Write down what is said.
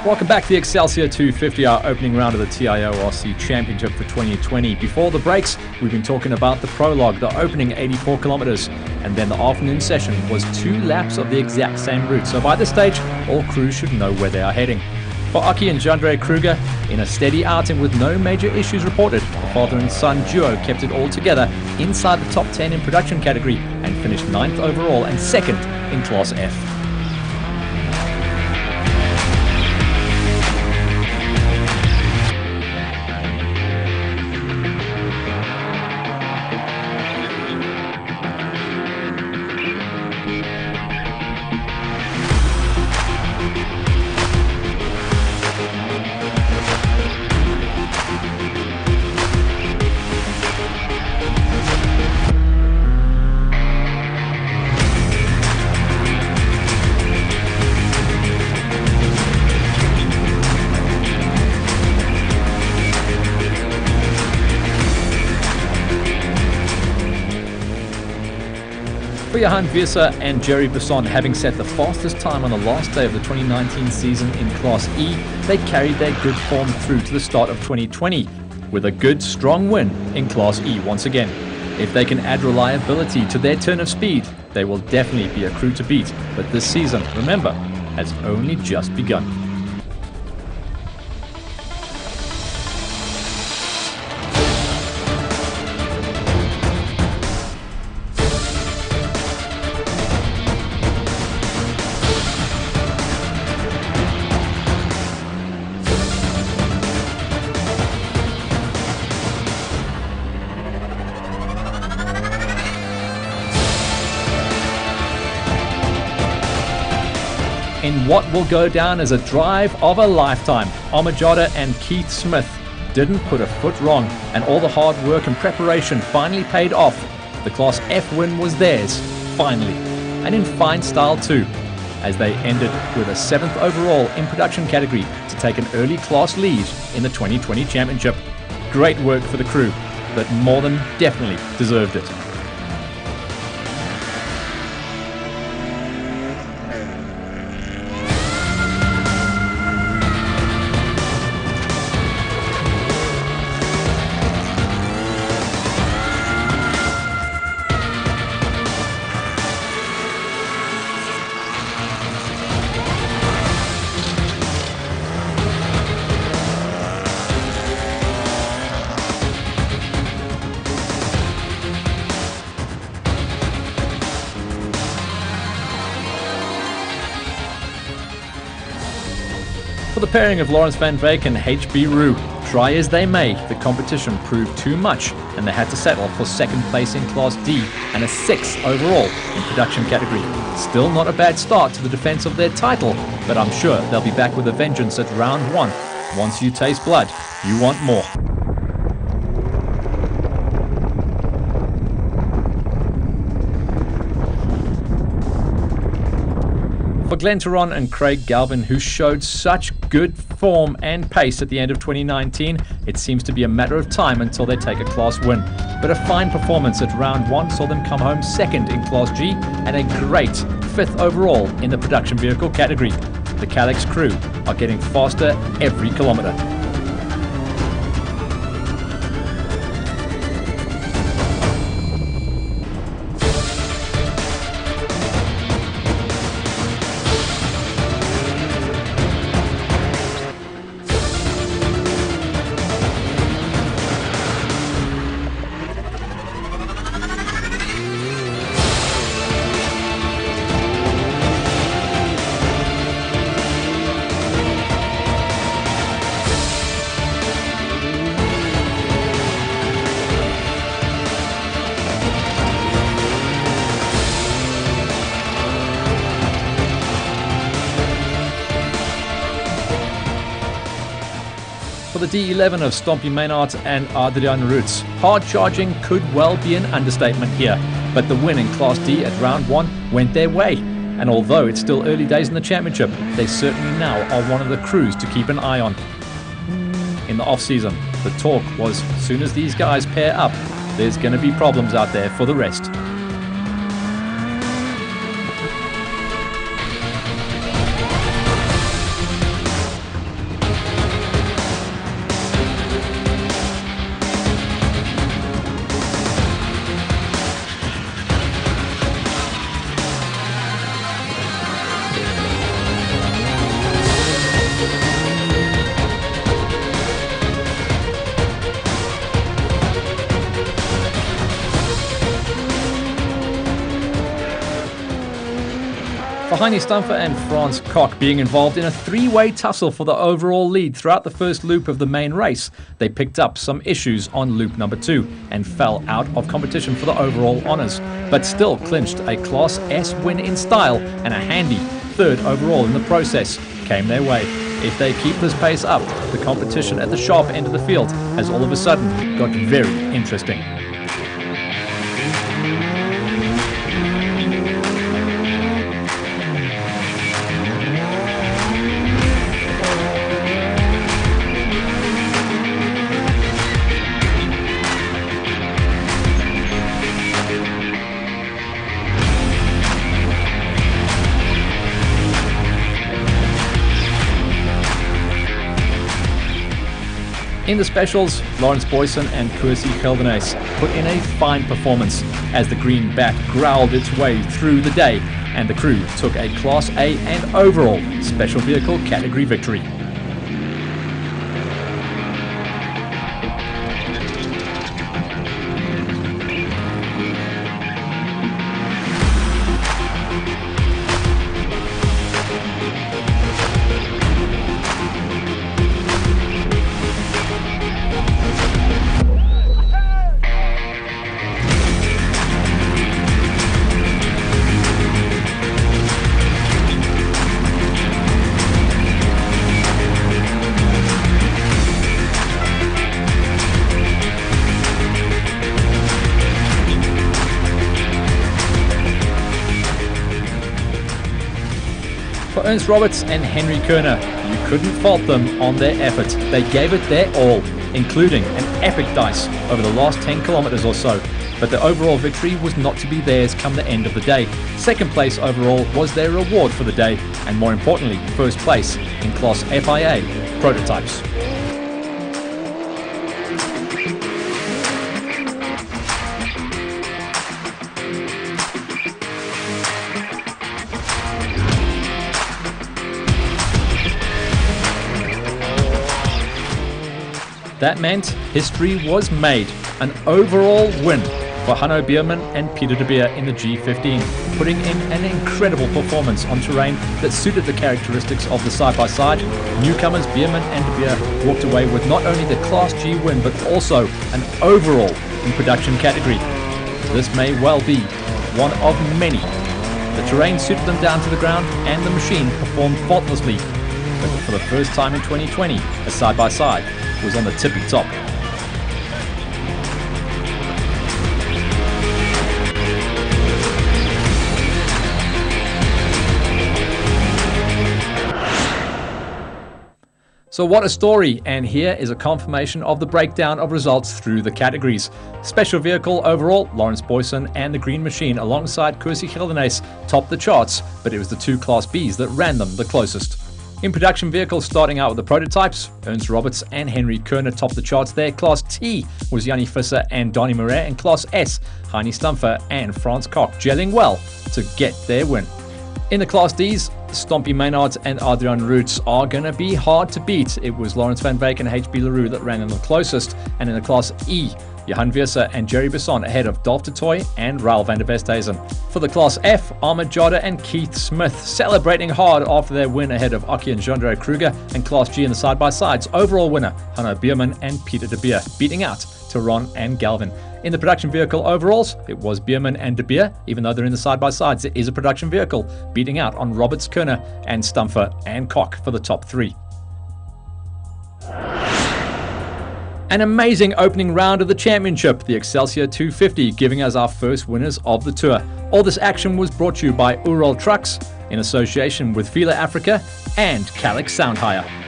Welcome back to the Excelsior 250, our opening round of the TIORC Championship for 2020. Before the breaks, we've been talking about the prologue, the opening 84 kilometers, and then the afternoon session was 2 laps of the exact same route. So by this stage, all crews should know where they are heading. For Aki and Jandre Kruger, in a steady outing with no major issues reported, the father and son duo kept it all together inside the top 10 in production category and finished 9th overall and 2nd in Class F. For Johan Vierser and Jerry Besson, having set the fastest time on the last day of the 2019 season in Class E, they carried their good form through to the start of 2020 with a good, strong win in Class E once again. If they can add reliability to their turn of speed, they will definitely be a crew to beat. But this season, remember, has only just begun. In what will go down as a drive of a lifetime, Amajada and Keith Smith didn't put a foot wrong, and all the hard work and preparation finally paid off. The Class F win was theirs, finally, and in fine style too, as they ended with a 7th overall in production category to take an early class lead in the 2020 championship. Great work for the crew, that more than definitely deserved it. For the pairing of Lawrence Van Veek and HB Roo, try as they may, the competition proved too much and they had to settle for 2nd place in Class D and a 6th overall in production category. Still not a bad start to the defense of their title, but I'm sure they'll be back with a vengeance at round 1. Once you taste blood, you want more. For Glenn Theron and Craig Galvin, who showed such good form and pace at the end of 2019, it seems to be a matter of time until they take a class win. But a fine performance at round 1 saw them come home 2nd in Class G and a great 5th overall in the production vehicle category. The Calyx crew are getting faster every kilometer. For the D11 of Stompie Maynard and Adrian Roots, hard charging could well be an understatement here, but the win in Class D at round 1 went their way, and although it's still early days in the championship, they certainly now are one of the crews to keep an eye on. In the off-season, the talk was, as soon as these guys pair up, there's going to be problems out there for the rest. For Heini Stamfer and Franz Koch being involved in a three-way tussle for the overall lead throughout the first loop of the main race, they picked up some issues on loop number 2 and fell out of competition for the overall honours, but still clinched a Class S win in style, and a handy third overall in the process came their way. If they keep this pace up, the competition at the sharp end of the field has all of a sudden got very interesting. In the specials, Lawrence Boysen and Percy Gelderneys put in a fine performance as the greenback growled its way through the day, and the crew took a Class A and overall special vehicle category victory. For Ernst Roberts and Henry Kerner, you couldn't fault them on their effort. They gave it their all, including an epic dice over the last 10 kilometers or so. But the overall victory was not to be theirs come the end of the day. Second place overall was their reward for the day, and more importantly, first place in Class FIA prototypes. That meant history was made. An overall win for Hanno Bierman and Peter de Beer in the G15, putting in an incredible performance on terrain that suited the characteristics of the side-by-side. Newcomers Bierman and de Beer walked away with not only the Class G win, but also an overall in production category. This may well be one of many. The terrain suited them down to the ground, and the machine performed faultlessly. But for the first time in 2020, a side-by-side was on the tippy top. So what a story, and here is a confirmation of the breakdown of results through the categories. Special vehicle overall, Lawrence Boysen and the Green Machine alongside Percy Gelderneys topped the charts, but it was the two Class Bs that ran them the closest. In production vehicles, starting out with the prototypes, Ernst Roberts and Henry Kerner topped the charts there. Class T was Jannie Visser and Donnie Murray, and Class S, Heini Stamfer and Franz Koch gelling well to get their win. In the Class Ds, Stompie Maynard and Adrian Roots are going to be hard to beat. It was Lawrence van Beek and HB LaRue that ran them the closest, and in the Class E, Johan Visser and Jerry Besson ahead of Dolf de Toy and Raul van der Westhuizen. For the Class F, Ahmed Jada and Keith Smith celebrating hard after their win ahead of Aki and Jean-Andre Kruger, and Class G in the side-by-sides, overall winner Hanno Bierman and Peter de Beer, beating out Tehran and Galvin. In the production vehicle overalls, it was Bierman and de Beer. Even though they're in the side-by-sides, it is a production vehicle, beating out on Roberts, Kerner and Stamfer and Koch for the top three. An amazing opening round of the championship, the Excelsior 250, giving us our first winners of the tour. All this action was brought to you by Ural Trucks in association with Fila Africa and Calix Sound Hire.